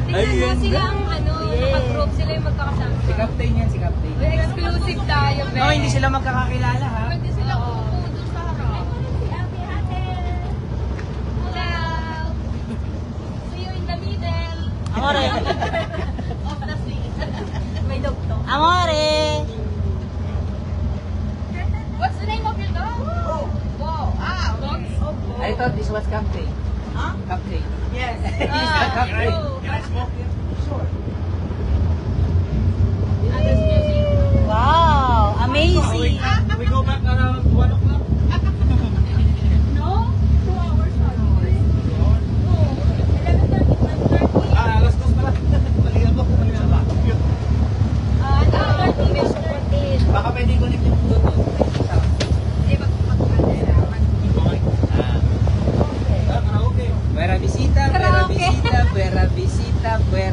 Tingnan mo silang naka-group sila yung magkakasama. Si Captain yan, si Captain. Exclusive tayo, be. No, hindi sila magkakakilala ha. Pwede sila kukupo doon sa harap. Hello! See you in the middle. Amore. Of the sea. May dugtong. Amore. What's the name of your dog? Wow. Ah, dogs of Bo. I thought this was Captain. Huh? Captain. Yes. Captain. Sure. Others music. Wow, amazing. We go back around 1 o'clock. No? 2 hours only. No. 11:30. Alas 2 pala. Mali ako. Mali ako. An hour to Mission 14. Baka pwede connect yung Bluetooth. Hindi ba mag-kailangan? Karaoke. Buena visita, buena visita, buena visita, buena